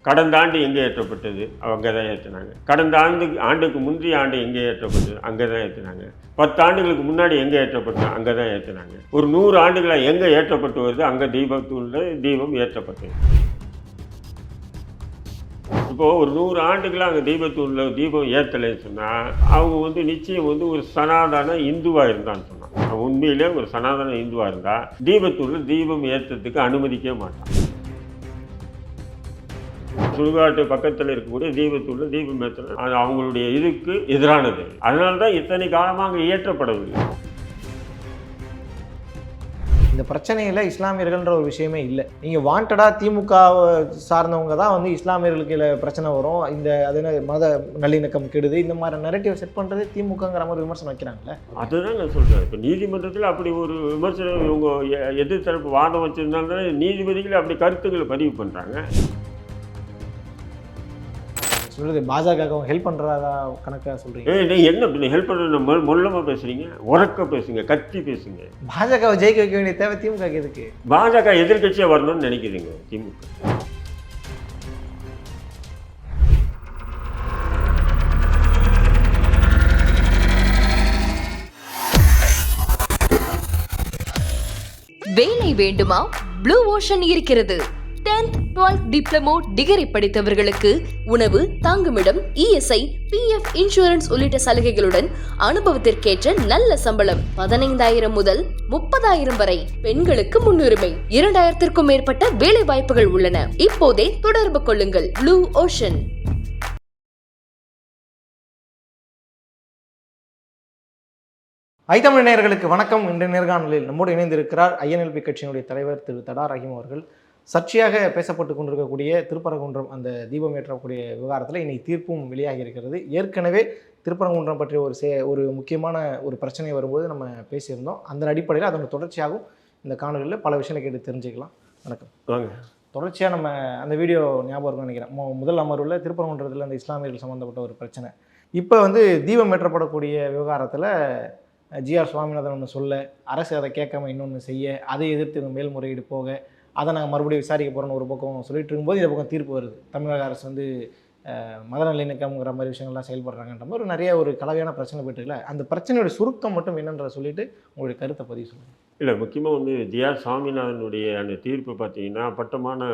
கடந்த ஆண்டு எங்கே ஏற்றப்பட்டது அங்கே தான் ஏற்றினாங்க. கடந்த ஆண்டுக்கு முந்தைய ஆண்டு எங்கே ஏற்றப்பட்டது அங்கே தான் ஏற்றினாங்க. 10 ஆண்டுகளுக்கு முன்னாடி எங்கே ஏற்றப்பட்டது அங்கே தான் ஏற்றினாங்க. ஒரு 100 ஆண்டுகளாக எங்கே ஏற்றப்பட்டு வருது அங்கே தீபம் ஏற்றப்பட்டது. இப்போது ஒரு 100 ஆண்டுகளாக அங்கே தீபம் ஏற்றலைன்னு சொன்னால் அவங்க நிச்சயம் ஒரு சனாதன இந்துவாக இருந்தான்னு சொன்னான். அவன் உண்மையிலே ஒரு சனாதன இந்துவாக இருந்தால் தீபம் ஏற்றத்துக்கு அனுமதிக்கவே மாட்டான். சுடுகாட்டு பக்கத்தில் இருக்கக்கூடிய தீபம் ஏற்றணும் அது அவங்களுடைய இதுக்கு எதிரானது. அதனால தான் இத்தனை காலமாக ஏற்றப்படவில்லை. இந்த பிரச்சனையில் இஸ்லாமியர்கள்ன்ற ஒரு விஷயமே இல்லை. நீங்கள் வாண்டடாக திமுக சார்ந்தவங்க தான் இஸ்லாமியர்களுக்கு பிரச்சனை வரும், இந்த அது மத நல்லிணக்கம் கெடுது, இந்த மாதிரி நெரட்டிவ் செட் பண்ணுறது திமுகங்கிற மாதிரி விமர்சனம் வைக்கிறாங்களே. அதுதான் நான் சொல்கிறேன். இப்போ நீதிமன்றத்தில் அப்படி ஒரு விமர்சனம் இவங்க எதிர்த்தரப்பு வாதம் வச்சிருந்தாலும் நீதிபதிகள் அப்படி கருத்துக்களை பதிவு பண்ணுறாங்க. சொல்கிறது பாஜக ஹெல்ப் பண்ணுறதா கணக்காக சொல்கிறீங்க. என்ன ஹெல்ப் பண்ணுறது? மொல்லமாக பேசுகிறீங்க, உறக்க பேசுங்க, கத்தி பேசுங்க. பாஜகவை ஜெயிக்க வைக்க வேண்டிய தேவை திமுக எதுக்கு? பாஜக எதிர்கட்சியாக வரணும்னு நினைக்குதுங்க திமுக. வேலை வேண்டுமா? ப்ளூ ஓஷன் இருக்கிறது. 10th 12th டிப்ளமோ டிகிரி படித்தவர்களுக்கு உணவு, தங்குமிடம், இஎஸ்ஐ, பிஎஃப், இன்சூரன்ஸ் உள்ளிட்ட சலுகைகளுடன் அனுபவத்திற்கேற்ற நல்ல சம்பளம் 15,000 முதல் 30,000 வரை. பெண்களுக்கு முன்னுரிமை. 2,000க்கும் மேற்பட்ட வேலை வாய்ப்புகள் உள்ளன. இப்போதே தொடர்பு கொள்ளுங்கள். Blue ocean. ஐத்தமிழ் நேயர்களுக்கு வணக்கம். இன்றைய நேர்காணலில் நம்மோடு இணைந்திருக்கிறார் ஐஎன்எல்பி கட்சியினுடைய தலைவர் திரு தடா ரஹீம் அவர்கள். சர்ச்சையாக பேசப்பட்டு கொண்டிருக்கக்கூடிய திருப்பரங்குன்றம் அந்த தீபம் ஏற்றக்கூடிய விவகாரத்தில் இன்னைக்கு தீர்ப்பும் வெளியாகி இருக்கிறது. ஏற்கனவே திருப்பரங்குன்றம் பற்றிய ஒரு முக்கியமான ஒரு பிரச்சனை வரும்போது நம்ம பேசியிருந்தோம். அந்த அடிப்படையில் அதோட தொடர்ச்சியாகவும் இந்த காணொலியில் பல விஷயங்களை கேட்டு தெரிஞ்சுக்கலாம். வணக்கம். தொடர்ச்சியாக நம்ம அந்த வீடியோ ஞாபகம் இருக்குன்னு நினைக்கிறேன். முதல் அமர்வில் திருப்பரங்குன்றத்தில் அந்த இஸ்லாமியர்கள் சம்மந்தப்பட்ட ஒரு பிரச்சனை. இப்போ தீபம் ஏற்றப்படக்கூடிய விவகாரத்தில் ஜிஆர் சுவாமிநாதன் ஒன்று சொல்ல, அரசு அதை கேட்காம இன்னொன்று செய்ய, அதை எதிர்த்து மேல்முறையீடு போக, அதை நாங்கள் மறுபடியும் விசாரிக்க போகிறோன்னு ஒரு பக்கம் சொல்லிட்டு இருக்கும்போது இந்த பக்கம் தீர்ப்பு வருது. தமிழக அரசு மத நல்லிணக்கம்ங்கிற மாதிரி விஷயங்கள்லாம் செயல்படுறாங்கன்ற மாதிரி நிறைய ஒரு கலவையான பிரச்சனை போயிட்டுருக்குல்ல. அந்த பிரச்சனையோட சுருக்கம் மட்டும் என்னன்ற சொல்லிட்டு உங்களுடைய கருத்தை பதிவு சொல்லுங்கள். இல்லை, முக்கியமாக ஜிஆர் சாமிநாதனுடைய அந்த தீர்ப்பு பார்த்தீங்கன்னா அப்பட்டமான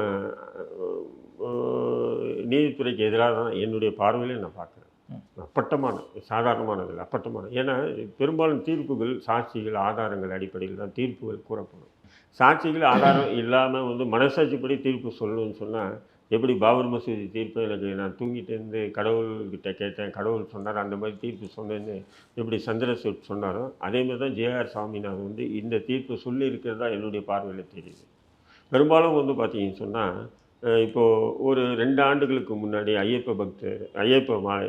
நீதித்துறைக்கு எதிராக தான் என்னுடைய பார்வையிலே நான் பார்க்குறேன். அப்பட்டமான, சாதாரணமானது அப்பட்டமான. ஏன்னா பெரும்பாலும் தீர்ப்புகள் சாட்சிகள் ஆதாரங்கள் அடிப்படையில் தான் தீர்ப்புகள் கூறப்படும். சாட்சிகள் ஆதாரம் இல்லாமல் மனசாட்சிப்படி தீர்ப்பு சொல்லணும்னு சொன்னால் எப்படி பாபர் மசூதி தீர்ப்பு எனக்கு நான் தூங்கிட்டு இருந்து கடவுள்கிட்ட கேட்டேன், கடவுள் சொன்னார், அந்த மாதிரி தீர்ப்பு சொன்னேன்னு எப்படி சந்திரசூட் சொன்னாரோ அதேமாதிரி தான் ஜேஆர் சாமிநாதன் இந்த தீர்ப்பு சொல்லியிருக்கிறதா என்னுடைய பார்வையில் தெரியுது. பெரும்பாலும் பார்த்தீங்கன்னு சொன்னால் இப்போது ஒரு 2 ஆண்டுகளுக்கு முன்னாடி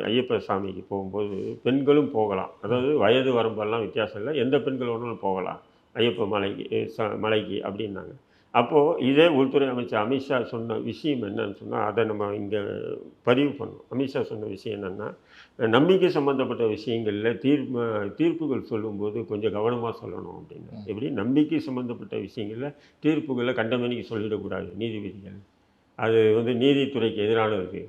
ஐயப்ப சாமிக்கு போகும்போது பெண்களும் போகலாம். அதாவது வயது வரம்பெல்லாம் வித்தியாசம் இல்லை, எந்த பெண்கள் வேணாலும் போகலாம் ஐயப்ப மலைக்கு அப்படின்னாங்க. அப்போது இதே உள்துறை அமைச்சர் அமித்ஷா சொன்ன விஷயம் என்னன்னு சொன்னால் அதை நம்ம இங்கே பதிவு பண்ணோம். அமித்ஷா சொன்ன விஷயம் என்னென்னா, நம்பிக்கை சம்மந்தப்பட்ட விஷயங்களில் தீர்ப்புகள் சொல்லும்போது கொஞ்சம் கவனமாக சொல்லணும் அப்படின்னு. எப்படி நம்பிக்கை சம்மந்தப்பட்ட விஷயங்களில் தீர்ப்புகளை கண்டமேனிக்கு சொல்லிடக்கூடாது நீதிபதிகள், அது நீதித்துறைக்கு எதிரானது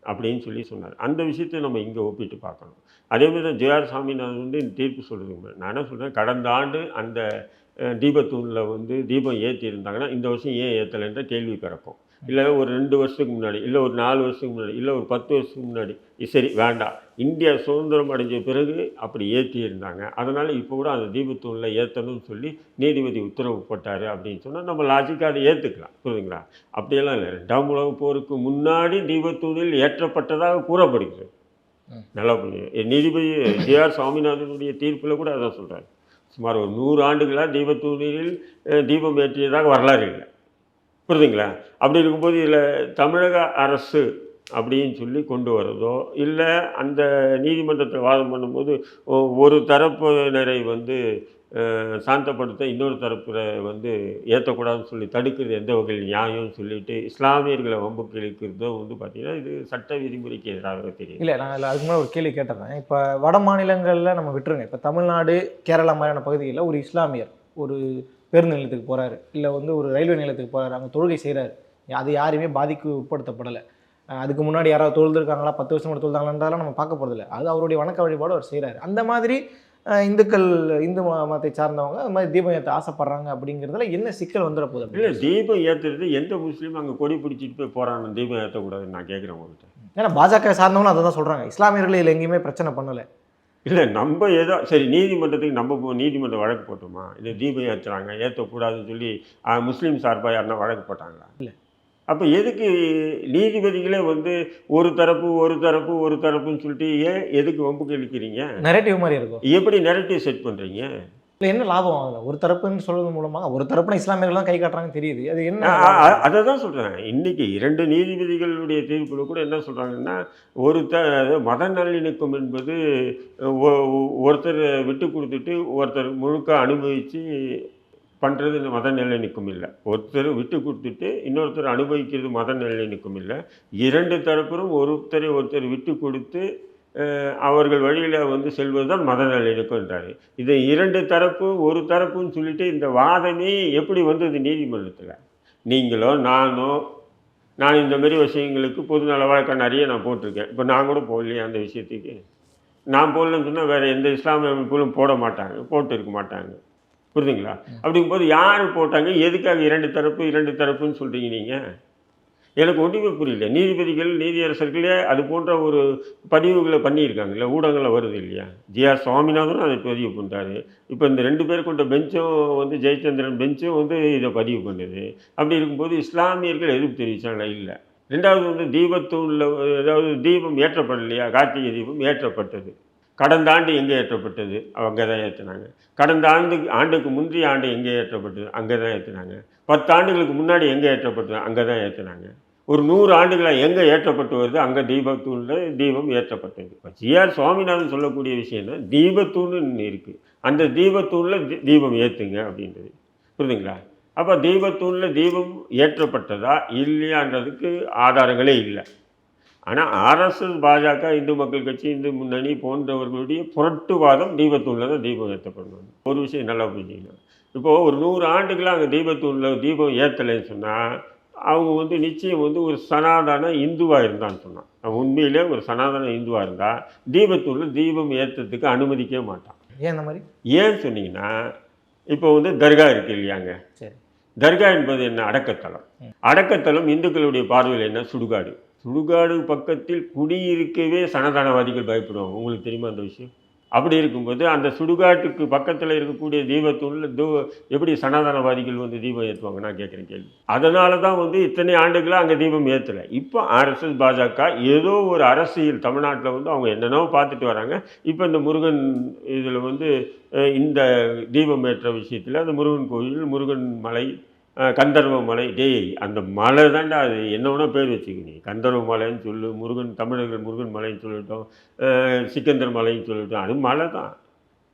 அப்படின்னு சொல்லி சொன்னார். அந்த விஷயத்தை நம்ம இங்கே ஒப்பிட்டு பார்க்கணும். அதேமாதிரி தான் ஜேஆர் சாமிநாதன் தீர்ப்பு சொல்கிறதுக்கு நான் என்ன சொல்கிறேன், கடந்த ஆண்டு அந்த தீபத்தூணில் தீபம் ஏற்றி இருந்தாங்கன்னா இந்த வருஷம் ஏன் ஏற்றலைன்ற கேள்வி பிறக்கும். இல்லை ஒரு 2 வருஷத்துக்கு முன்னாடி, இல்லை ஒரு 4 வருஷத்துக்கு முன்னாடி, இல்லை ஒரு 10 வருஷத்துக்கு முன்னாடி, சரி வேண்டாம், இந்தியா சுதந்திரம் அடைஞ்ச பிறகு அப்படி ஏற்றி இருந்தாங்க, அதனால் இப்போ கூட அந்த தீபத்தூணில் ஏற்றணும்னு சொல்லி நீதிபதி உத்தரவு போட்டார் அப்படின்னு சொன்னால் நம்ம லாஜிக்காக அதை ஏற்றுக்கலாம். புரியுதுங்களா? அப்படியெல்லாம் இல்லை. 2ஆம் உலகப் போருக்கு முன்னாடி தீபத்தூணில் ஏற்றப்பட்டதாக கூறப்படுகிறது. நல்லா புரியுது. நீதிபதி ஜேஆர் சாமிநாதனுடைய தீர்ப்பில் கூட அதான் சொல்கிறார். சுமார் ஒரு 100 ஆண்டுகளாக தீபத்தூணில் தீபம் ஏற்றியதாக வரலாறு இல்லை. புரியுதுங்களா? அப்படி இருக்கும்போது இதில் தமிழக அரசு அப்படின்னு சொல்லி கொண்டு வரதோ, இல்லை அந்த நீதிமன்றத்தில் வாதம் பண்ணும்போது ஒரு தரப்பினரை சாந்தப்படுத்த இன்னொரு தரப்பில் ஏற்றக்கூடாதுன்னு சொல்லி தடுக்கிறது எந்த வகையில் நியாயம்னு சொல்லிட்டு இஸ்லாமியர்களை வம்புக்கு இழுக்கிறதோ பார்த்திங்கன்னா இது சட்ட விதிமுறைக்கு எதிராக தெரியும். இல்லை, நான் அதுக்கு முன்னாடி ஒரு கேள்வி கேட்டேன். இப்போ வட மாநிலங்களில் நம்ம விட்டுருங்க, இப்போ தமிழ்நாடு, கேரளா மாதிரியான பகுதிகளில் ஒரு இஸ்லாமியர் ஒரு பேருந்து நிலையத்துக்கு போகிறாரு, இல்லை ஒரு ரயில்வே நிலையத்துக்கு போகிறாரு, அங்கே தொழுகை செய்கிறாரு, அது யாருமே பாதிக்கு உட்படுத்தப்படலை. அதுக்கு முன்னாடி யாராவது தொழுதுருக்காங்களா, 10 வருஷம் முன்னாடி தொழுதாங்களான்றதெல்லாம் நம்ம பார்க்க போகிறதில்ல. அது அவருடைய வணக்க வழிபாடு அவர் செய்கிறாரு. அந்த மாதிரி இந்துக்கள், இந்து மதத்தை சார்ந்தவங்க அது மாதிரி தீபம் ஏற்ற ஆசைப்படுறாங்க அப்படிங்கிறதுல என்ன சிக்கல் வந்துட போகுது? இல்லை, தீபம் ஏற்றுறது எந்த முஸ்லீம் அங்கே கொடி பிடிச்சிட்டு போய் போகிறாங்க தீபம் ஏற்றக்கூடாதுன்னு நான் கேட்குறேன் உங்கள்கிட்ட. ஏன்னா பாஜக சார்ந்தவங்களும் அதை தான் சொல்கிறாங்க. இஸ்லாமியர்கள் இதில் எங்கேயுமே பிரச்சனை பண்ணலை. இல்லை, நம்ம ஏதோ சரி நீதிமன்றத்துக்கு நம்ம நீதிமன்றம் வழக்கு போட்டோமா, இது தீபம் ஏற்றுறாங்க ஏற்றக்கூடாதுன்னு சொல்லி முஸ்லீம் சார்பாக யாருன்னா வழக்கு போட்டாங்களா? இல்லை. அப்போ எதுக்கு நீதிபதிகளே வந்து ஒரு தரப்புன்னு சொல்லிட்டு எதுக்கு வம்புக்கு இழுக்கிறீங்க? நெரேட்டிவ் மாதிரி இருக்கும். எப்படி நெரேட்டிவ் செட் பண்ணுறீங்க? இல்லை, என்ன லாபம் ஆகல? ஒரு தரப்புன்னு சொல்வது மூலமாக ஒரு தரப்புனா இஸ்லாமியர்கள் தான் கை காட்டுறாங்கன்னு தெரியுது. அது என்ன? அதை தான் சொல்கிறேன். இன்றைக்கி 2 நீதிபதிகளுடைய தீர்ப்பில் கூட என்ன சொல்கிறாங்கன்னா, மத நல்லிணக்கம் என்பது ஒருத்தர் விட்டு கொடுத்துட்டு ஒருத்தர் முழுக்க அனுபவித்து பண்ணுறது இந்த மத நல்லிணக்கம் இல்லை. ஒருத்தர் விட்டு கொடுத்துட்டு இன்னொருத்தர் அனுபவிக்கிறது மத நல்லிணக்கம் இல்லை. 2 தரப்பிலும் ஒருத்தர் விட்டு கொடுத்து அவர்கள் வழியில் வந்து செல்வது தான் மத நல்லிணக்கம்ன்றாரு. இதை 2 தரப்பு ஒரு தரப்புன்னு சொல்லிட்டு இந்த வாதமே எப்படி வந்தது நீதிமன்றத்தில்? நீங்களோ நான் இந்த மாதிரி விஷயங்களுக்கு பொது நல வழக்கு நிறைய நான் போட்டிருக்கேன். இப்போ நான் கூட போடலையே அந்த விஷயத்துக்கு. நான் போடலன்னு சொன்னால் வேறு எந்த இஸ்லாமிய அமைப்புகளும் போட மாட்டாங்க, போட்டு இருக்க மாட்டாங்க. புரியுதுங்களா? அப்படிங்கும்போது யார் போட்டாங்க, எதுக்காக 2 தரப்புன்னு சொல்கிறீங்க நீங்கள்? எனக்கு ஒன்றுமே புரியல. நீதிபதிகள், நீதியரசர்களே அது போன்ற ஒரு பதிவுகளை பண்ணியிருக்காங்கல்ல, ஊடகங்களில் வருது இல்லையா? ஜி.ஆர். சுவாமிநாதனும் அதை பதிவு பண்ணுறாரு. இப்போ இந்த 2 பேர் கொண்ட பெஞ்சும் வந்து ஜெயச்சந்திரன் பெஞ்சும் வந்து இதை பதிவு பண்ணுது. அப்படி இருக்கும்போது இஸ்லாமியர்கள் எதிர்ப்பு தெரிவித்தாங்களா? இல்லை. 2வது வந்து தீபத்தூணில் அதாவது தீபம் ஏற்றப்படலையா? கார்த்திகை தீபம் ஏற்றப்பட்டது. கடந்த ஆண்டு எங்கே ஏற்றப்பட்டது? அங்கே தான் ஏற்றினாங்க. கடந்த ஆண்டுக்கு முந்தைய ஆண்டு எங்கே ஏற்றப்பட்டது? அங்கே தான் ஏற்றினாங்க. 10 ஆண்டுகளுக்கு முன்னாடி எங்கே ஏற்றப்பட்டது? அங்கே தான் ஏற்றினாங்க. ஒரு 100 ஆண்டுகளாக எங்கே ஏற்றப்பட்டு வருது? அங்கே தீபத்தூணில் தீபம் ஏற்றப்பட்டது. இப்போ ஜி.ஆர். சுவாமிநாதன் சொல்லக்கூடிய விஷயம்னா தீபத்தூண்னு இருக்குது, அந்த தீபத்தூணில் தீபம் ஏற்றுங்க அப்படின்றது. புரியுதுங்களா? அப்போ தீபத்தூணில் தீபம் ஏற்றப்பட்டதா இல்லையான்றதுக்கு ஆதாரங்களே இல்லை. ஆனால் ஆர்எஸ்எஸ், பாஜக, இந்து மக்கள் கட்சி, இந்து முன்னணி போன்றவர்களுடைய புரட்டுவாதம் தீபத்தூணில் தான் தீபம் ஏற்றப்படணும். ஒரு விஷயம் நல்லா புரிஞ்சுக்கணும். இப்போது ஒரு 100 ஆண்டுகளாக அங்கே தீபத்தூணில் தீபம் ஏற்றலைன்னு சொன்னால் அவங்க வந்து நிச்சயம் வந்து ஒரு சனாதன இந்துவாக இருந்தான்னு சொன்னான். அவன் உண்மையிலே ஒரு சனாதன இந்துவாக இருந்தால் தீபத்தூணில் தீபம் ஏற்றத்துக்கு அனுமதிக்கவே மாட்டான். ஏன் அந்த மாதிரி? ஏன்னு சொன்னீங்கன்னா, இப்போ வந்து தர்கா இருக்குது இல்லையாங்க? சரி. தர்கா என்பது என்ன? அடக்கத்தலம். அடக்கத்தலம் இந்துக்களுடைய பார்வையில் என்ன? சுடுகாடு. சுடுகாடு பக்கத்தில் குடியிருக்கவே சனாதனவாதிகள் பயப்படுவாங்க. உங்களுக்கு தெரியுமா அந்த விஷயம்? அப்படி இருக்கும்போது அந்த சுடுகாட்டுக்கு பக்கத்தில் இருக்கக்கூடிய தீபத்தூணில் எப்படி சனாதனவாதிகள் வந்து தீபம் ஏற்றுவாங்க? நான் கேட்குறேன் கேள்வி. அதனால தான் வந்து இத்தனை ஆண்டுகளாக அங்கே தீபம் ஏற்றலை. இப்போ ஆர்எஸ்எஸ், பாஜக ஏதோ ஒரு அரசியல் தமிழ்நாட்டில் வந்து அவங்க என்னென்னவோ பார்த்துட்டு வராங்க. இப்போ இந்த முருகன் இதில் வந்து இந்த தீபம் ஏற்ற விஷயத்தில் அந்த முருகன் கோயில், முருகன் மலை, கந்தர்வ மலை, அந்த மலை தாண்டா அது என்னோட பேர் வச்சுக்கினி. கந்தர்வ மலைன்னு சொல்லு, முருகன், தமிழர்கள் முருகன் மலைன்னு சொல்லிட்டோம், சிக்கந்தர் மலைன்னு சொல்லிட்டோம், அது மலை தான்.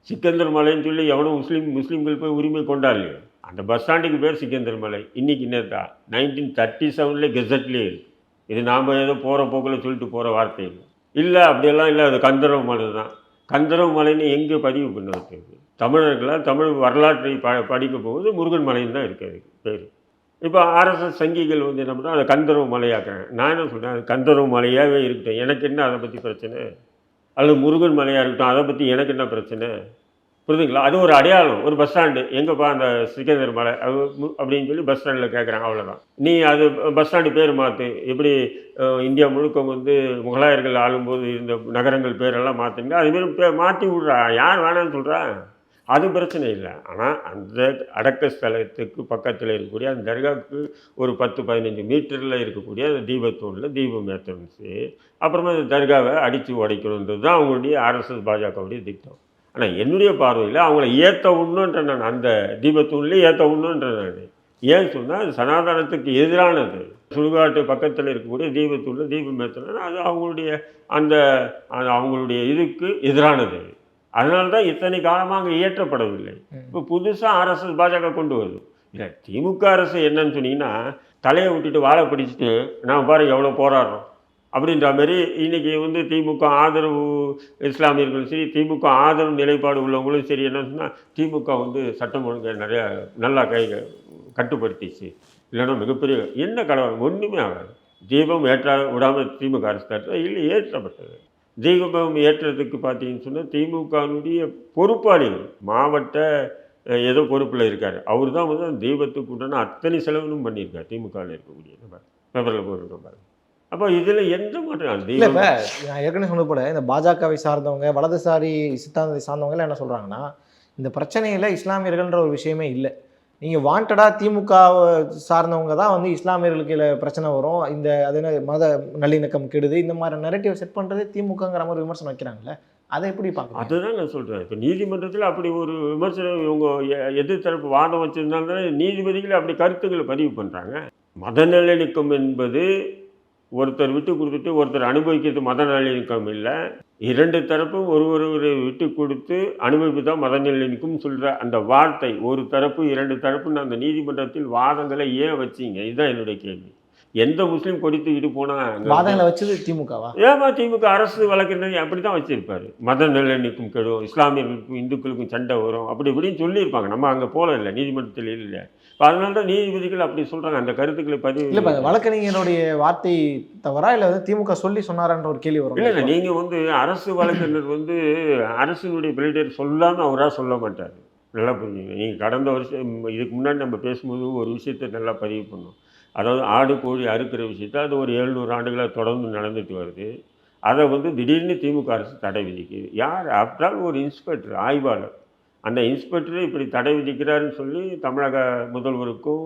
சிக்கந்தர் மலைன்னு சொல்லி எவனோ முஸ்லீம்கள் போய் உரிமை கொண்டாடலையோ. அந்த பஸ் ஸ்டாண்டுக்கு பேர் சிக்கந்தர் மலை. இன்றைக்கி என்னதா 1937 கெசட்லேயே இருக்குது. இது நாம் ஏதோ போகிற போக்கில் சொல்லிட்டு போகிற வார்த்தை இல்லை. அப்படியெல்லாம் இல்லை, அது கந்தர்வ மலை தான். கந்தர்வ மலைன்னு எங்கே பதிவு பண்ண வைக்கிறது? தமிழர்களால் தமிழ் வரலாற்றை படிக்க போகுது முருகன் மலைன்னு தான் இருக்காது பேர். இப்போ ஆர்எஸ்எஸ் சங்கிகள் வந்து என்ன பண்ணால் அதை கந்தர்வ மலையாக்குறாங்க. நான் என்ன சொல்கிறேன், அது கந்தர்வ மலையாகவே இருக்கட்டும், எனக்கு என்ன அதை பற்றி பிரச்சனை? அல்லது முருகன் மலையாக இருக்கட்டும், அதை பற்றி எனக்கு என்ன பிரச்சனை? புரியுதுங்களா? அது ஒரு அடையாளம். ஒரு பஸ் ஸ்டாண்டு, எங்கேப்பா அந்த சிக்கந்தர் மலை அப்படின்னு சொல்லி பஸ் ஸ்டாண்டில் கேட்குறாங்க, அவ்வளோதான். நீ அது பஸ் ஸ்டாண்டு பேர் மாற்று. எப்படி இந்தியா முழுக்க வந்து முகலாயர்கள் ஆளும்போது இருந்த நகரங்கள் பேரெல்லாம் மாற்றுங்க, அதுமாரி மாற்றி விட்றா. யார் வேணான்னு சொல்கிறா? அது பிரச்சனை இல்லை. ஆனால் அந்த அடக்க ஸ்தலத்துக்கு பக்கத்தில் இருக்கக்கூடிய அந்த தர்காவுக்கு ஒரு 10-15 மீட்டரில் இருக்கக்கூடிய அந்த தீபத்தூணில் தீபம் ஏற்றணுச்சு. அப்புறமா அந்த தர்காவை அடித்து உடைக்கணுன்றது தான் அவங்களுடைய ஆர்எஸ்எஸ், பாஜகவுடைய திட்டம். ஆனால் என்னுடைய பார்வையில் அவங்கள ஏற்ற உண்ணுன்ற நான் அந்த தீபத்தூண்லேயே ஏற்ற உண்ணுன்ற நான். ஏன்னு சொன்னால் அது சனாதனத்துக்கு எதிரானது. சுடுகாட்டு பக்கத்தில் இருக்கக்கூடிய தீபத்தூணில் தீபம் ஏற்றணும்னா அது அவங்களுடைய அவங்களுடைய இதுக்கு எதிரானது. அதனால தான் இத்தனை காலமாக அங்கே இயற்றப்படவில்லை. இப்போ புதுசாக ஆர்எஸ்எஸ், பாஜக கொண்டு வருது. இல்லை, திமுக அரசு என்னன்னு சொன்னீங்கன்னா, தலையை விட்டுட்டு வாழை பிடிச்சிட்டு நான் பாருங்க எவ்வளோ போராடுறோம் அப்படின்ற மாதிரி இன்றைக்கி வந்து திமுக ஆதரவு இஸ்லாமியர்களும் சரி, திமுக ஆதரவு நிலைப்பாடு உள்ளவங்களும் சரி, என்ன சொன்னால் திமுக வந்து சட்டம் ஒழுங்கை நிறையா நல்லா கட்டுப்படுத்திச்சு. இல்லைன்னா மிகப்பெரிய என்ன கலவரம் ஒன்றுமே ஆகாது. தீபம் ஏற்ற விடாமல் திமுக அரசு தடுத்தா இல்லை, ஏற்றப்பட்டது. தீபம் ஏற்றுறதுக்கு பார்த்தீங்கன்னு சொன்னால் திமுகனுடைய பொறுப்பாளிகள் மாவட்ட ஏதோ பொறுப்பில் இருக்கார். அவர் தான் வந்து அந்த தீபத்துக்கு உண்டான அத்தனை செலவுகளும் பண்ணியிருக்கார் திமுகவில் இருக்கக்கூடிய நபர், பேப்பரில் போட்டிருக்க பாருங்க. அப்போ இதில் எந்த மாற்றம் இல்லை தீபம் இப்போ நான் ஏற்கனவே சொன்னது போல இந்த பாஜகவை சார்ந்தவங்க வலதுசாரி சித்தாந்தத்தை சார்ந்தவங்க எல்லாம் என்ன சொல்கிறாங்கன்னா, இந்த பிரச்சனையில் இஸ்லாமியர்கள்ன்ற ஒரு விஷயமே இல்லை. நீங்கள் வாண்டடாக திமுக சார்ந்தவங்க தான் வந்து இஸ்லாமியர்களுக்கு இதில் பிரச்சனை வரும், இந்த அது என்ன மத நல்லிணக்கம் கெடுது, இந்த மாதிரி நெரட்டிவ் செட் பண்ணுறது திமுகங்கிற மாதிரி விமர்சனம் வைக்கிறாங்கல்ல, அதை எப்படி பார்க்குறீங்க? அதுதான் நான் சொல்கிறேன். இப்போ நீதிமன்றத்தில் அப்படி ஒரு விமர்சனம் இவங்க எதிர்த்தரப்பு வாதம் வச்சிருந்தாலும் நீதிபதிகள் அப்படி கருத்துக்களை பதிவு பண்ணுறாங்க. மத நல்லிணக்கம் என்பது ஒருத்தர் விட்டு கொடுத்துட்டு ஒருத்தர் அனுபவிக்கிறது மத நல்லிணக்கம் இல்லை. இரண்டு தரப்பும் ஒரு விட்டு கொடுத்து அனுபவிப்பு தான் மத நல்லிணக்கம் சொல்கிற அந்த வார்த்தை, ஒரு தரப்பு இரண்டு தரப்புன்னு அந்த நீதிமன்றத்தில் வாதங்களை ஏன் வச்சிங்க? இதுதான் என்னுடைய கேள்வி. எந்த முஸ்லீம் கொடி தூக்கிட்டு போனால் வாதங்களை வச்சது திமுகவா? ஏமா திமுக அரசு வழக்கறிஞர் அப்படி தான் வச்சிருப்பாரு. மத நல்லிணக்கம் கெடும், இஸ்லாமியர்களுக்கும் இந்துக்களுக்கும் சண்டை வரும், அப்படி இப்படின்னு சொல்லியிருப்பாங்க. நம்ம அங்கே போல இல்லை, நீதிமன்றத்தில் இல்லை. இப்போ அதனால தான் நீதிபதிகள் அப்படி சொல்கிறாங்க. அந்த கருத்துக்களை பதிவு இல்லை இப்போ வழக்கறிஞருடைய வார்த்தை தவறா இல்லை வந்து திமுக சொல்லி சொன்னாரான்ற ஒரு கேள்வி வரும். இல்லை நீங்கள் வந்து அரசு வழக்கறிஞர் வந்து அரசினுடைய பிரிடர் சொல்லாமல் அவராக சொல்ல மாட்டார். நல்லா புரிஞ்சுங்க. நீங்கள் கடந்த வருஷம் இதுக்கு முன்னாடி நம்ம பேசும்போது ஒரு விஷயத்தை நல்லா பதிவு பண்ணோம். அதாவது ஆடு கோழி அறுக்கிற விஷயத்தை அது ஒரு 700 ஆண்டுகளாக தொடர்ந்து நடந்துட்டு வருது. அதை வந்து திடீர்னு திமுக அரசு தடை விதிக்குது. யார் ஆஃப்டர் ஒரு இன்ஸ்பெக்டர், ஆய்வாளர், அந்த இன்ஸ்பெக்டரை இப்படி தடை விதிக்கிறாருன்னு சொல்லி தமிழக முதல்வருக்கும்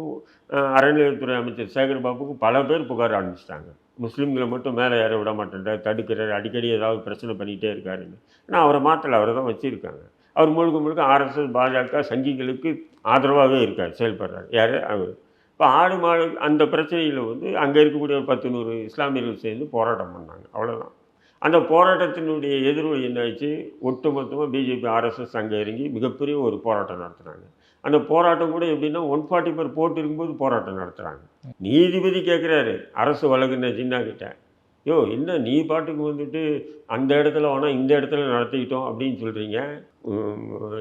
அறநிலையத்துறை அமைச்சர் சேகர்பாபுக்கும் பல பேர் புகார் ஆரம்பிச்சிட்டாங்க. முஸ்லீம்களை மட்டும் மேலே ஏற விட மாட்டேன்றார், தடுக்கிறார், அடிக்கடி ஏதாவது பிரச்சனை பண்ணிகிட்டே இருக்காருன்னு. ஆனால் அவரை மாற்றலை, அவரை தான் வச்சுருக்காங்க. அவர் முழுக்க முழுக்க ஆர்எஸ்எஸ் பாஜக சங்கிகளுக்கு ஆதரவாகவே இருக்கார், செயல்படுறார். யார் அவர்? இப்போ ஆடு மாடு அந்த பிரச்சனையில் வந்து அங்கே இருக்கக்கூடிய ஒரு 10-100 இஸ்லாமியர்கள் சேர்ந்து போராட்டம் பண்ணாங்க, அவ்வளோதான். அந்த போராட்டத்தினுடைய எதிர்வு என்னாச்சு? ஒட்டுமொத்தமாக பிஜேபி ஆர்எஸ்எஸ் அங்கே இறங்கி மிகப்பெரிய ஒரு போராட்டம் நடத்துகிறாங்க. அந்த போராட்டம் கூட எப்படின்னா 144 போட்டு இருக்கும்போது போராட்டம் நடத்துகிறாங்க. நீதிபதி கேட்குறாரு அரசு வழக்கறிஞர் ஜின்னா கிட்ட, யோ என்ன நீ பாட்டுக்கு வந்துட்டு அந்த இடத்துல வேணால் இந்த இடத்துல நடத்திக்கிட்டோம் அப்படின்னு சொல்கிறீங்க,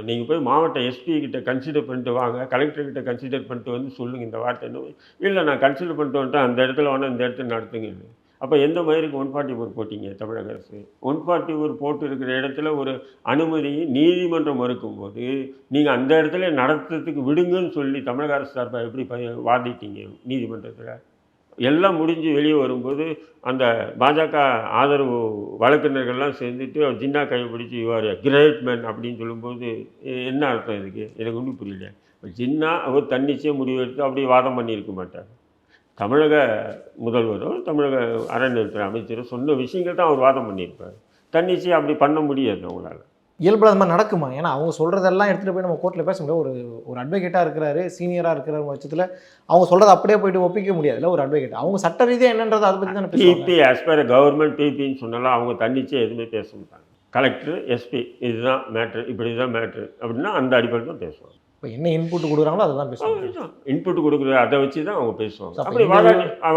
நீங்கள் போய் மாவட்ட எஸ்பி கிட்ட கன்சிடர் பண்ணிட்டு வாங்க, கலெக்டர்கிட்ட கன்சிடர் பண்ணிட்டு வந்து சொல்லுங்கள் இந்த வார்த்தைன்னு. இல்லை நான் கன்சிடர் பண்ணிட்டு வந்துட்டேன், அந்த இடத்துல வேணால் இந்த இடத்துல நடத்துங்கன்னு. அப்போ எந்த மாதிரிக்கு 144 போட்டிங்க தமிழக அரசு? 144 போட்டு இருக்கிற இடத்துல ஒரு அனுமதியை நீதிமன்றம் மறுக்கும்போது நீங்கள் அந்த இடத்துல நடத்துறதுக்கு விடுங்கன்னு சொல்லி தமிழக அரசு சார்பாக எப்படி வாதிட்டீங்க நீதிமன்றத்தில்? எல்லாம் முடிஞ்சு வெளியே வரும்போது அந்த பாஜக ஆதரவு வழக்கறிஞர்கள்லாம் சேர்ந்துட்டு ஜின்னா கையை பிடிச்சி யுவர் கிரேட் மேன் அப்படின்னு சொல்லும்போது என்ன அர்த்தம் இதுக்கு? எனக்கு ஒன்றும் புரியல. ஜின்னா அவர் தன்னிச்சையாக முடிவெடுத்து அப்படி வாதம் பண்ணியிருக்க மாட்டார். தமிழக முதல்வரோ தமிழக அறநிலையத்துறை அமைச்சரோ சொன்ன விஷயங்கள் தான் அவர் வாதம் பண்ணியிருப்பார். தன்னிச்சையாக அப்படி பண்ண முடியாது அவங்களால. இயல்புல அது மாதிரி நடக்குமா? ஏன்னா அவங்க சொல்கிறதெல்லாம் எடுத்துகிட்டு போய் நம்ம கோர்ட்டில் பேச முடியாது. ஒரு அட்வொகேட்டாக இருக்கிறாரு, சீனியராக இருக்கிற பட்சத்தில் அவங்க சொல்கிறத அப்படியே போயிட்டு ஒப்பிக்க முடியாதுல்ல ஒரு அட்வொகேட். அவங்க சட்ட ரீதியாக என்னன்றது அதை பற்றி தானே பிபி ஆஸ் பர் கவர்மெண்ட் பிபின்னு சொன்னாலும் அவங்க தன்னிச்சையாக எதுவுமே பேச மாட்டாங்க. கலெக்டர் எஸ்பி இதுதான் மேட்ரு, இப்படி தான் மேட்ரு அப்படின்னா அந்த அடிப்படையில் தான் பேசுவாங்க. இப்போ என்ன இன்புட் கொடுக்குறாங்களோ அதை தான் பேசுவாங்க. இன்புட் கொடுக்குறது அதை வச்சு தான் அவங்க பேசுவாங்க. அப்படி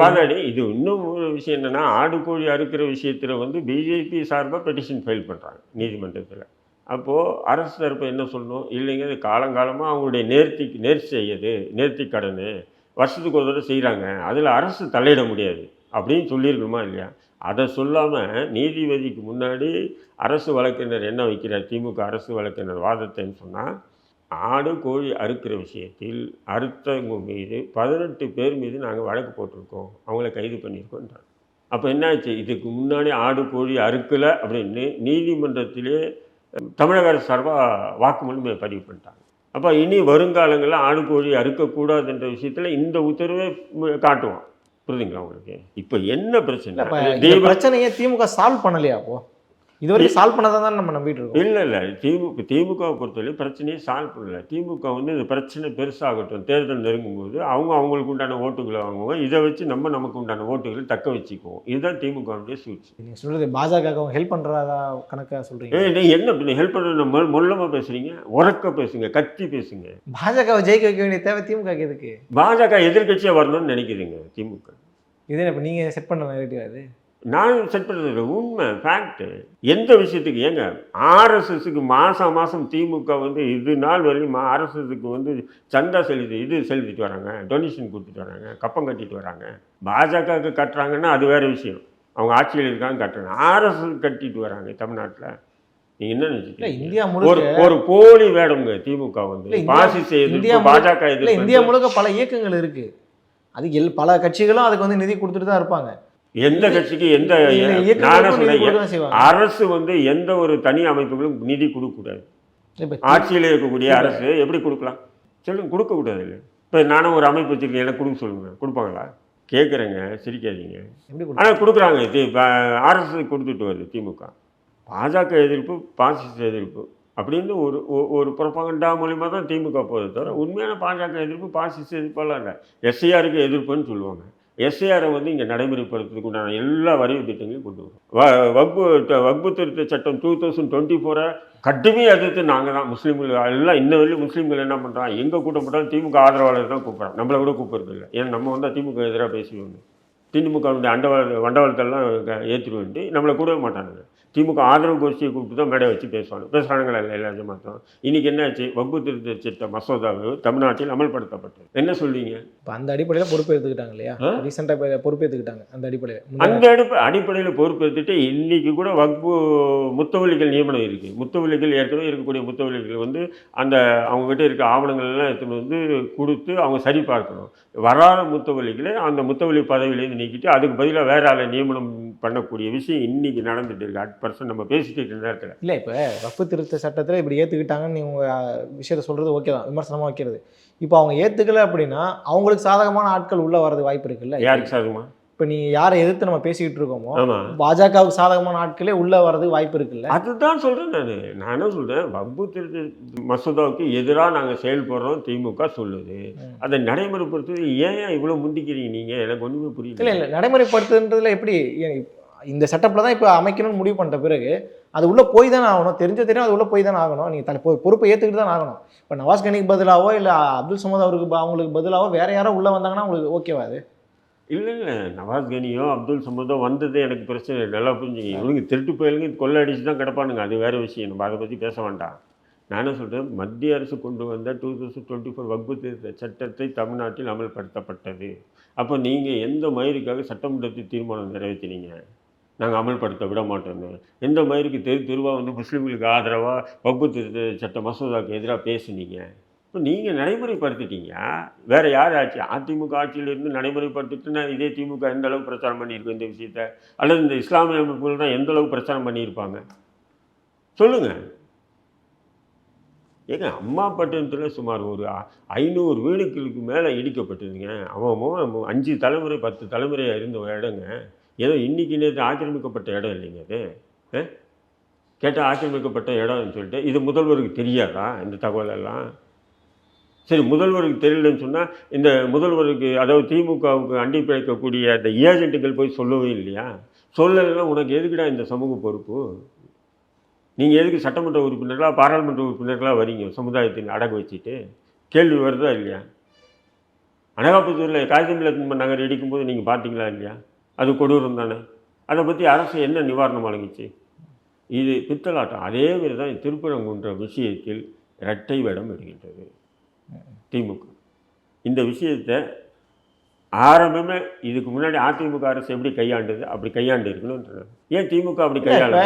வாதாடி இது இன்னும் ஒரு விஷயம் என்னென்னா ஆடு கோழி அறுக்கிற விஷயத்தில் வந்து பிஜேபி சார்பாக பெட்டிஷன் ஃபைல் பண்ணுறாங்க நீதிமன்றத்தில். அப்போது அரசு தரப்பு என்ன சொல்லணும்? இல்லைங்க இது காலங்காலமாக அவங்களுடைய நேர்த்தி கடன் வருஷத்துக்கு ஒரு தடவை செய்கிறாங்க, அதில் அரசு தலையிட முடியாது அப்படின்னு சொல்லியிருக்கணுமா இல்லையா? அதை சொல்லாமல் நீதிபதிக்கு முன்னாடி அரசு வழக்கறிஞர் என்ன வைக்கிறார்? திமுக அரசு வழக்கறிஞர் வாதத்தைன்னு சொன்னால் ஆடு கோழி அறுக்கிற விஷயத்தில் அறுத்தவங்க மீது 18 பேர் மீது நாங்கள் வழக்கு போட்டிருக்கோம், அவங்கள கைது பண்ணியிருக்கோன்றாங்க. அப்போ என்னாச்சு? இதுக்கு முன்னாடி ஆடு கோழி அறுக்கலை அப்படின்னு நீதிமன்றத்திலே தமிழக அரசு சார்பாக வாக்குமூலமே பதிவு பண்ணிட்டாங்க. அப்போ இனி வருங்காலங்களில் ஆடு கோழி அறுக்கக்கூடாதுன்ற விஷயத்தில் இந்த உத்தரவை காட்டுவோம். புரியுதுங்களா உங்களுக்கு? இப்போ என்ன பிரச்சனை? பிரச்சனையை திமுக சால்வ் பண்ணலையா? அப்போ இதுவரைக்கும் சால்வ் பண்ணதான் தான் நம்ம நம்பிட்டு இருக்கோம். இல்லை திமுகவை பொறுத்தவரை பிரச்சனையை சால்வ் பண்ணல. திமுக வந்து இந்த பிரச்சனை பெருசாகட்டும், தேர்தல் நெருங்கும் போது அவங்களுக்கு உண்டான ஓட்டுகளை வாங்குவோம், இதை வச்சு நமக்கு உண்டான ஓட்டுகளை தக்க வச்சுக்குவோம். இதுதான் திமுகவுடைய சூழ்ச்சி. நீங்கள் சொல்கிறது பாஜக ஹெல்ப் பண்ணுறதா கணக்காக சொல்கிறீங்க? நீங்கள் என்ன ஹெல்ப் பண்ணுற மொல்லமாக பேசுகிறீங்க, உறக்க பேசுங்க, கத்தி பேசுங்க. பாஜகவை ஜெயிக்க வைக்க வேண்டிய தேவை திமுக எதுக்கு? பாஜக எதிர்கட்சியாக வரணும்னு நினைக்கிறீங்க திமுக. இதே இப்போ நீங்கள் செட் பண்ண நெரேட்டிவ் அது நான் செட் பண்ணுறது உண்மை ஃபேக்ட்டு. எந்த விஷயத்துக்கு ஏங்க ஆர்எஸ்எஸ்க்கு மாதம் திமுக வந்து இது நாள் வரையும் ஆர்எஸ்எஸ்க்கு வந்து சந்தா செலுத்திட்டு வராங்க, டொனேஷன் கொடுத்துட்டு வராங்க, கப்பம் கட்டிட்டு வராங்க. பாஜகவுக்கு கட்டுறாங்கன்னா அது வேறு விஷயம், அவங்க ஆட்சியில் இருக்காங்க கட்டுறாங்க. ஆர்எஸ்எஸ் கட்டிட்டு வராங்க தமிழ்நாட்டில். நீங்கள் என்ன நினைச்சிட்டு இந்தியா ஒரு முழுக்க ஒரு போலி வேடம்ங்க திமுக வந்து பாசிச இந்தியா எதிர்ப்பு, பாஜக இல்ல எதிர்ப்பு. இந்தியா முழுக்க பல இயக்கங்கள் இருக்கு. அது பல கட்சிகளும் அதுக்கு வந்து நிதி கொடுத்துட்டு தான் இருப்பாங்க. எந்த கட்சிக்கு எந்த இல்ல, நானே இயக்கங்களுக்கும் நிதி சொல்றேன், கொடுக்க தான் செய்வாங்க. அரசு வந்து எந்த ஒரு தனி அமைப்புகளும் நிதி கொடுக்கக்கூடாது. இப்ப ஆட்சியில் இருக்கக்கூடிய அரசு எப்படி கொடுக்கலாம் சொல்லுங்க? கொடுக்கக்கூடாது இல்லை. இப்போ நானும் ஒரு அமைப்பு வச்சுருக்கேன், எனக்கு கொடுக்க சொல்லுங்க, கொடுப்பாங்களா? கேட்குறேங்க, சிரிக்காதீங்க. எப்படி ஆனால் கொடுக்குறாங்க. அரசு கொடுத்துட்டு வருது திமுக. பாஜக எதிர்ப்பு, பாசிச எதிர்ப்பு அப்படின்னு ஒரு புறப்பகண்டா மூலிமா தான் திமுக போகுது தவிர உண்மையான பாஜக எதிர்ப்பு, பாசிச எதிர்ப்பெல்லாம் இல்லை. எஸ்ஐஆருக்கு எதிர்ப்புன்னு சொல்லுவாங்க. எஸ்ஐஆரை வந்து இங்கே நடைமுறைப்படுத்துறதுக்கு உண்டான எல்லா வரைவு திட்டங்களையும் கொண்டு வரும். வக்பு திருத்த சட்டம் 2024 கடுமையாக எதிர்த்து நாங்கள் தான் முஸ்லீம்கள் எல்லாம் இன்ன வரையும் முஸ்லீம்கள் என்ன பண்ணுறாங்க, எங்கே கூட்டம் போட்டாலும் திமுக ஆதரவாளர் தான் கூப்பிட்றாங்க, நம்மளை கூட கூப்பிட்றது இல்லை. ஏன்னா நம்ம வந்தால் திமுக எதிராக பேசுவோம், திமுக வண்டவாளத்தெல்லாம் ஏற்றிடுவோன்ட்டு நம்மளை கூடவே மாட்டானுங்க. திமுக ஆதரவு கோஷ்டியை கூப்பிட்டு தான் மேடை வச்சு பேசுகிறாங்களா இல்லை எல்லா ஜமாத்தும். இன்றைக்கி என்னாச்சு, வக்பு திருத்த சட்ட மசோதாவை தமிழ்நாட்டில் அமல்படுத்தப்பட்டது. என்ன சொல்வீங்க? இப்போ அந்த அடிப்படையில் பொறுப்பு எடுத்துக்கிட்டாங்க இல்லையா? ரீசெண்டாக பொறுப்பு எடுத்துக்கிட்டாங்க. அந்த அடிப்படையில் பொறுப்பு எடுத்துட்டு இன்றைக்கி கூட வக்பு முத்தவல்லிகள் நியமனம் இருக்குது. முத்தவல்லிகள் ஏற்கனவே இருக்கக்கூடிய முத்தவல்லிகள் வந்து அந்த அவங்ககிட்ட இருக்க ஆவணங்கள்லாம் எடுத்துகிட்டு வந்து கொடுத்து அவங்க சரி பார்க்கணும். வராத முத்தவல்லிகளை அந்த முத்தவல்லி பதவியிலேருந்து நீக்கிட்டு அதுக்கு பதிலாக வேற ஆளை நியமனம் பண்ணக்கூடிய விஷயம் இன்றைக்கி நடந்துட்டு இருக்கு. அட்% நம்ம பேசிட்டு இருக்கிற நேரத்தில் இல்லை. இப்போ வக்பு திருத்த சட்டத்தில் இப்படி ஏற்றுக்கிட்டாங்கன்னு நீங்கள் விஷயத்த சொல்கிறது ஓகே தான், விமர்சனமாக வைக்கிறது. இப்போ அவங்க ஏற்றுக்கலை அப்படின்னா அவங்களுக்கு சாதகமான ஆட்கள் உள்ளே வரது வாய்ப்பு இருக்குல்ல? யாருக்கு சாதகமா? இப்போ நீ யாரை எதிர்த்து நம்ம பேசிக்கிட்டு இருக்கோமோ ஆமாம், பாஜகவுக்கு சாதகமான ஆட்களே உள்ளே வரது வாய்ப்பு இருக்குல்ல? அதுதான் சொல்கிறேன் நான் என்ன சொல்கிறேன், வக்பு திருத்த மசோதாவுக்கு எதிராக நாங்கள் செயல்படுறோம் திமுக சொல்லுது. அதை நடைமுறைப்படுத்துறது ஏன் இவ்வளோ முந்திக்கிறீங்க நீங்கள்? எனக்கு ஒன்றுமே புரியல. இல்லை நடைமுறைப்படுத்துன்றதுல எப்படி இந்த செட்டப்பில் தான் இப்போ அமைக்கணும்னு முடிவு பண்ணிட்ட பிறகு அது உள்ளே போய் தானே ஆகணும். தெரியும் அது உள்ளே போய் தானே ஆகணும். நீங்கள் பொறுப்பை ஏற்றுக்கிட்டு தான் ஆகணும். இப்போ நவாஸ் கனிக்கு பதிலாவோ இல்லை அப்துல் சமத் அவங்களுக்கு பதிலாவோ வேற யாரோ உள்ளே வந்தாங்கன்னா உங்களுக்கு ஓகேவா? அது இல்லை நவாஸ் கனியோ அப்துல் சமதோ வந்தது எனக்கு பிரச்சனை இல்லை, நல்லா புரிஞ்சுங்க. இவங்க திருட்டு போயிலுங்க கொள்ளை அடிச்சு தான் கிடப்பானுங்க, அது வேறு விஷயம், நம்ம அதை பற்றி பேச வேண்டாம். நான் என்ன சொல்கிறேன், மத்திய அரசு கொண்டு வந்த 2024 வக்பு திருத்த சட்டத்தை தமிழ்நாட்டில் அமல்படுத்தப்பட்டது. அப்போ நீங்கள் எந்த மயிலுக்காக சட்டமன்றத்தில் தீர்மானம் நிறைவேற்றினீங்க? நாங்கள் அமல்படுத்த விட மாட்டோம்னு. எந்த மயிருக்கு தெருவாக வந்து முஸ்லீம்களுக்கு ஆதரவாக வக்பு திருத்த சட்ட மசோதாவுக்கு எதிராக பேசுனீங்க? இப்போ நீங்கள் நடைமுறைப்படுத்திட்டீங்க. வேறு யார் ஆட்சி? அதிமுக ஆட்சியிலிருந்து நடைமுறைப்படுத்திட்டுன்னா இதே திமுக எந்த அளவுக்கு பிரச்சாரம் பண்ணியிருக்கோம் இந்த விஷயத்த? அல்லது இந்த இஸ்லாமிய அமைப்புகள் தான் எந்த அளவுக்கு பிரச்சாரம் பண்ணியிருப்பாங்க சொல்லுங்கள். ஏங்க அம்மா பட்டணத்தில் சுமார் ஒரு 500 வீடுகளுக்கு மேலே இடிக்கப்பட்டதுங்க. அவன் 5 தலைமுறை 10 தலைமுறையாக இருந்த இடங்க. ஏதோ இன்றைக்கி நேற்று ஆக்கிரமிக்கப்பட்ட இடம் இல்லைங்க அது. கேட்டால் ஆக்கிரமிக்கப்பட்ட இடம்னு சொல்லிட்டு இது முதல்வருக்கு தெரியாதா இந்த தகவலெல்லாம்? சரி, முதல்வருக்கு தெரியலன்னு சொன்னால் இந்த முதல்வருக்கு, அதாவது திமுகவுக்கு அண்டி பிழைக்கக்கூடிய அந்த ஏஜென்ட்டுகள் போய் சொல்லவே இல்லையா? சொல்லலைன்னா உனக்கு எதுக்குடா இந்த சமூக பொறுப்பு? நீங்கள் எதுக்கு சட்டமன்ற உறுப்பினர்களாக பாராளுமன்ற உறுப்பினர்களாக வரீங்க சமுதாயத்தின் அடகு வச்சுட்டு? கேள்வி வருதா இல்லையா? அனகாபுத்தூரில் காகிதமில்ல நகர் இடிக்கும்போது நீங்கள் பார்த்தீங்களா இல்லையா? அது கொடூரம் தானே. அதை பற்றி அரசு என்ன நிவாரணம் வழங்கிச்சு? இது பித்தலாட்டம். அதே மாதிரி தான் திருப்பரங்குன்ற விஷயத்தில் இரட்டை வேடம் எடுக்கின்றது திமுக. இந்த விஷயத்தை ஆரம்பமே இதுக்கு முன்னாடி அதிமுக அரசு எப்படி கையாண்டது அப்படி கையாண்டு இருக்கணும்ன்றது. ஏன் திமுக அப்படி கையாள?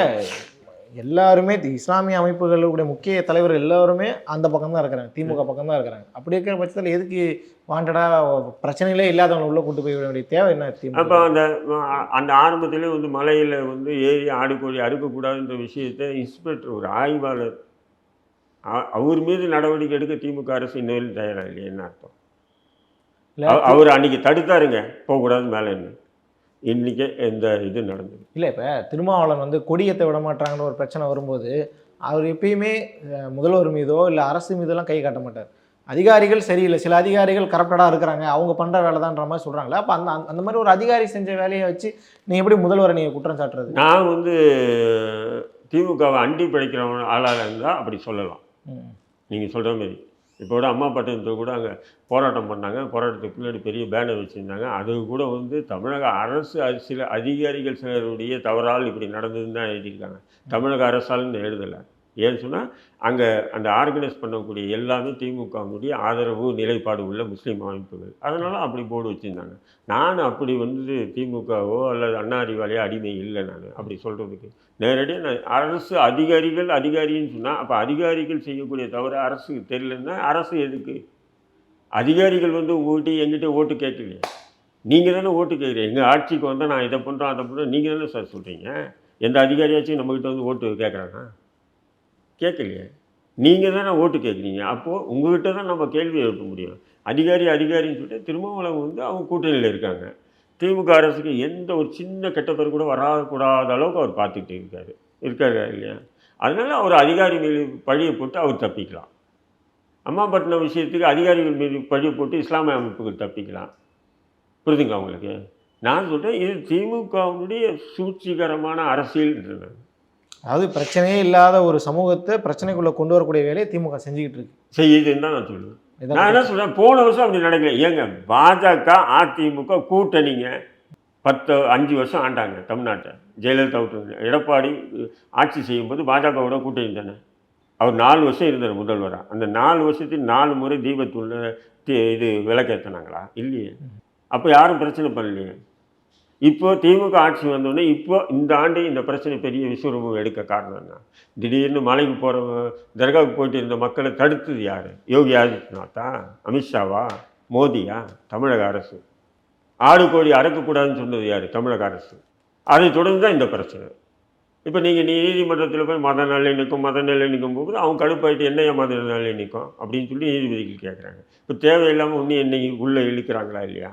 எல்லாருமே இஸ்லாமிய அமைப்புகளுடைய முக்கிய தலைவர்கள் எல்லாருமே அந்த பக்கம் தான் இருக்கிறாங்க, திமுக பக்கம் தான் இருக்கிறாங்க. அப்படி இருக்கிற பட்சத்தில் எதுக்கு வாண்டடாக பிரச்சனைகளே இல்லாதவங்க உள்ளே கொண்டு போய் விட வேண்டிய தேவை என்ன? அப்போ அந்த ஆரம்பத்திலே வந்து மலையில் வந்து ஏறி ஆடு கோழி அறுக்கக்கூடாதுன்ற விஷயத்தை இன்ஸ்பெக்டர் ஒரு ஆய்வாளர் அவர் மீது நடவடிக்கை எடுக்க திமுக அரசு இன்னும் தயாராக இல்லையா? என்ன அர்த்தம்? அவர் அன்றைக்கி தடுத்தாருங்க, போகக்கூடாது மேலேன்னு. இன்றைக்கே இந்த இது நடந்தது இல்லை. இப்போ திருமாவளவன் வந்து கொடியத்தை விட மாட்டாங்கன்ற ஒரு பிரச்சனை வரும்போது அவர் எப்பயுமே முதல்வர் மீதோ இல்லை அரசு மீதெல்லாம் கை காட்ட மாட்டார். அதிகாரிகள் சரியில்லை, சில அதிகாரிகள் கரப்டடாக இருக்கிறாங்க, அவங்க பண்ணுற வேலை தான்ற மாதிரி சொல்கிறாங்களே. அப்போ அந்த மாதிரி ஒரு அதிகாரி செஞ்ச வேலையை வச்சு நீங்கள் எப்படி முதல்வரை நீங்கள் குற்றம் சாட்டுறது? நான் வந்து திமுகவை அண்டி படைக்கிறவன் ஆளாக இருந்தால் அப்படி சொல்லலாம். நீங்கள் சொல்கிற மாதிரி இப்போ கூட அம்மா பட்டணத்தில் கூட அங்கே போராட்டம் பண்ணாங்க. போராட்டத்துக்கு பின்னாடி பெரிய பேனர் வச்சுருந்தாங்க. அது கூட வந்து தமிழக அரசு சில அதிகாரிகள் சிலருடைய தவறால் இப்படி நடந்ததுன்னு தான் எழுதியிருக்காங்க. தமிழக அரசால்னு எழுதலை. ஏன்னு சொன்னால் அங்கே அந்த ஆர்கனைஸ் பண்ணக்கூடிய எல்லாமே திமுகவுடைய ஆதரவு நிலைப்பாடு உள்ள முஸ்லீம் அமைப்புகள். அதனால் அப்படி போர்டு வச்சுருந்தாங்க. நான் அப்படி வந்து திமுகவோ அல்லது அண்ணா அறிவாலயோ அடிமை இல்லை. நான் அப்படி சொல்கிறதுக்கு நேரடியாக நான் அரசு அதிகாரின்னு சொன்னால் அப்போ அதிகாரிகள் செய்யக்கூடிய தவிர அரசுக்கு தெரியலன்னா அரசு எதுக்கு? அதிகாரிகள் வந்து உங்கள்கிட்ட எங்கிட்ட ஓட்டு கேட்கலையே. நீங்கள் தானே ஓட்டு கேட்குறீங்க. எங்கள் ஆட்சிக்கு வந்தால் நான் இதை பண்ணுறோம் அதை பண்ணுறோம் நீங்கள் தானே சார் சொல்கிறீங்க. எந்த அதிகாரியாச்சும் நம்மக்கிட்ட வந்து ஓட்டு கேட்குறானா? கேட்கலையே. நீங்கள் தானே ஓட்டு கேட்குறீங்க. அப்போது உங்கள்கிட்ட தான் நம்ம கேள்வி எழுப்ப முடியும். அதிகாரின்னு சொல்லிட்டு திருமாவளவன் வந்து அவங்க கூட்டணியில் இருக்காங்க. திமுக அரசுக்கு எந்த ஒரு சின்ன கெட்ட பேர் கூட வரக்கூடாத அளவுக்கு அவர் பார்த்துக்கிட்டு இருக்காரு இல்லையா? அதனால் அவர் அதிகாரி மீது பழியை போட்டு அவர் தப்பிக்கலாம். அம்மாபட்டினம் விஷயத்துக்கு அதிகாரிகள் மீது பழியை போட்டு இஸ்லாமிய அமைப்புகள் தப்பிக்கலாம். புரிதுங்களா உங்களுக்கு? நான் சொல்கிறேன் இது திமுகவுடைய சூழ்ச்சிகரமான அரசியல்ன்றது. அதாவது பிரச்சனையே இல்லாத ஒரு சமூகத்தை பிரச்சனைக்குள்ளே கொண்டு வரக்கூடிய வேலையை திமுக செஞ்சுக்கிட்டு இருக்கு. செய்யுதுன்னு தான் நான் சொல்லுவேன். நான் என்ன சொல்கிறேன், போன வருஷம் அப்படி நடக்கல. ஏங்க பாஜக அதிமுக கூட்டணிங்க 5 வருஷம் ஆண்டாங்க தமிழ்நாட்டை. ஜெயலலிதா விட்டு எடப்பாடி ஆட்சி செய்யும்போது பாஜகவோட கூட்டணி தானே. அவர் 4 வருஷம் இருந்தார் முதல்வராக. அந்த 4 வருஷத்துக்கு 4 முறை தீபத்துள்ள இது விளக்கேற்றினாங்களா? இல்லையே. அப்போ யாரும் பிரச்சனை பண்ணலையே. இப்போ திமுக ஆட்சி வந்தோடனே இப்போ இந்த ஆண்டு இந்த பிரச்சனை பெரிய விஸ்வரூபம் எடுக்க காரணம் என்ன? திடீர்னு மலைக்கு போகிற தர்காவுக்கு போயிட்டு இருந்த மக்களை தடுத்தது யார்? யோகி ஆதித்யநாத்தா? அமித்ஷாவா? மோடியா? தமிழக அரசு. ஆடு கோழி அறக்கக்கூடாதுன்னு சொன்னது யார்? தமிழக அரசு. அதை தொடர்ந்து தான் இந்த பிரச்சனை. இப்போ நீங்கள் நீதிமன்றத்தில் போய் மத நல்லெண்ணிக்கும் போது அவங்க கடுப்பாயிட்டு என்னையா மத நல்லெண்ணிக்கும் அப்படின்னு சொல்லி நீதிபதிகள் கேட்குறாங்க. இப்போ தேவையில்லாமல் இன்னும் என்னை உள்ளே இழுக்கிறாங்களா இல்லையா?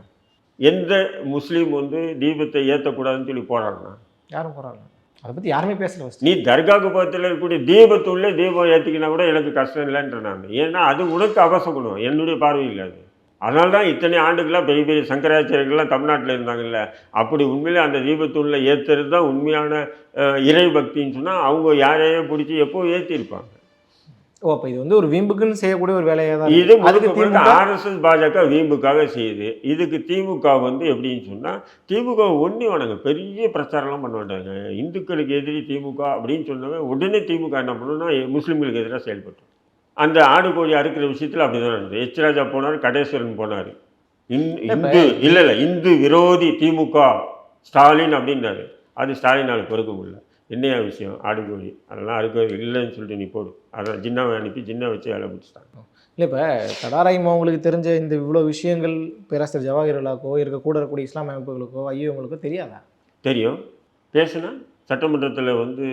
எந்த முஸ்லீம் வந்து தீபத்தை ஏற்றக்கூடாதுன்னு சொல்லி போராடினா? யாரும் போராடலாம். அதை பற்றி யாருமே பேசல. நீ தர்காவுக்கு பக்கத்தில் இருக்கக்கூடிய தீபத்துள்ளே தீபம் ஏற்றிக்கினா கூட எனக்கு கஷ்டம் இல்லைன்ற நான். ஏன்னா அது உனக்கு அவசகுணம், என்னுடைய பார்வையில் அது. அதனால தான் இத்தனை ஆண்டுகளாக பெரிய பெரிய சங்கராச்சாரியர்கள்லாம் தமிழ்நாட்டில் இருந்தாங்கல்ல. அப்படி உண்மையிலே அந்த தீபத்துள்ள ஏற்றுறது தான் உண்மையான இறை பக்தின்னு சொன்னால் அவங்க யாரையும் பிடிச்சி எப்போ ஏற்றிருப்பாங்க. ஓ, அப்போ இது வந்து ஒரு வீம்புக்குன்னு செய்யக்கூடிய ஒரு வேலையாக தான் இது முழுக்க ஆர்எஸ்எஸ் பாஜக வீம்புக்காக செய்யுது. இதுக்கு திமுக வந்து எப்படின்னு சொன்னால் திமுக ஒன்றி வேணாங்க பெரிய பிரச்சாரம்லாம் பண்ண மாட்டாங்க. இந்துக்களுக்கு எதிரி திமுக அப்படின்னு சொன்னவங்க உடனே திமுக என்ன பண்ணணும்னா முஸ்லீம்களுக்கு எதிராக செயல்பட்டோம். அந்த ஆடு கோழி அறுக்கிற விஷயத்தில் அப்படி தான் நடந்தது. எச் ராஜா போனார், கடேஸ்வரன் போனார். இந்து விரோதி திமுக ஸ்டாலின் அப்படின்னாரு. அது ஸ்டாலினால் பொறுக்க முடியல. என்னையா விஷயம்? ஆடு கோழி அதெல்லாம் அறுக்க இல்லைன்னு சொல்லிட்டு நீ போடு. அதான் ஜின்னாவை அனுப்பி ஜின்னா வச்சு வேலை பிடிச்சிட்டாங்க. இல்லை, இப்போ தடாராயிமா உங்களுக்கு தெரிஞ்ச இந்த இவ்வளோ விஷயங்கள் பேராசிரியர் ஜவாஹிருல்லாக்கோ கூட இருக்கக்கூடிய இஸ்லாமிய அமைப்புகளுக்கோ ஐயோங்களுக்கோ தெரியாதா? தெரியும். பேசுனா சட்டமன்றத்தில் வந்து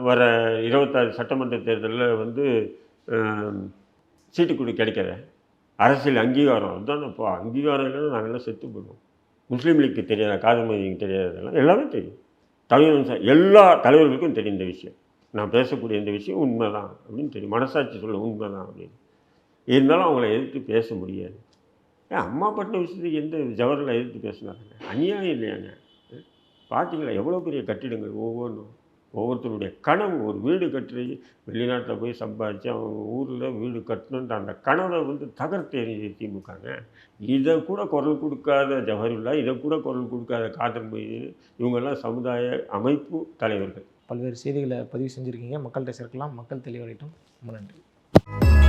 வர 26 சட்டமன்ற தேர்தலில் வந்து சீட்டு கிடைக்காத அரசியல் அங்கீகாரம் அதுதானப்பா. அங்கீகாரம் இல்லைன்னா நாங்கள்லாம் செத்து போடுவோம். முஸ்லீம் லீக்கு தெரியாத, காதர் மதிக்கு தெரியாததெல்லாம் எல்லாமே தெரியும். தலைவர் எல்லா தலைவர்களுக்கும் தெரியும் இந்த விஷயம். நான் பேசக்கூடிய இந்த விஷயம் உண்மை தான் அப்படின்னு தெரியும். மனசாட்சி சொல்ல உண்மை தான் அப்படின்னு இருந்தாலும் அவங்கள எதிர்த்து பேச முடியாது. அம்மா பட்டின விஷயத்துக்கு எந்த ஜவஹர்லால் எதிர்த்து பேசினாங்க? அநியாயம் இல்லையாங்க? பார்த்தீங்களா எவ்வளோ பெரிய கட்டிடங்கள் ஒவ்வொருத்தருடைய கனவு. ஒரு வீடு கட்டுறது வெளிநாட்டில் போய் சம்பாதிச்சு அவங்க ஊரில் வீடு கட்டணுன்ற அந்த கனவை வந்து தகர்த்து எறிஞ்சு திமுகங்க. இதை கூட குரல் கொடுக்காத ஜவஹர்லா, இதை கூட குரல் கொடுக்காத காதர் மொய்தீன், இவங்கெல்லாம் சமுதாய அமைப்பு தலைவர்கள். பல்வேறு செய்திகளை பதிவு செஞ்சுருக்கீங்க. மக்கள்கிட்ட சேர்க்கலாம். மக்கள் தெளிவடையட்டும். ரொம்ப நன்றி.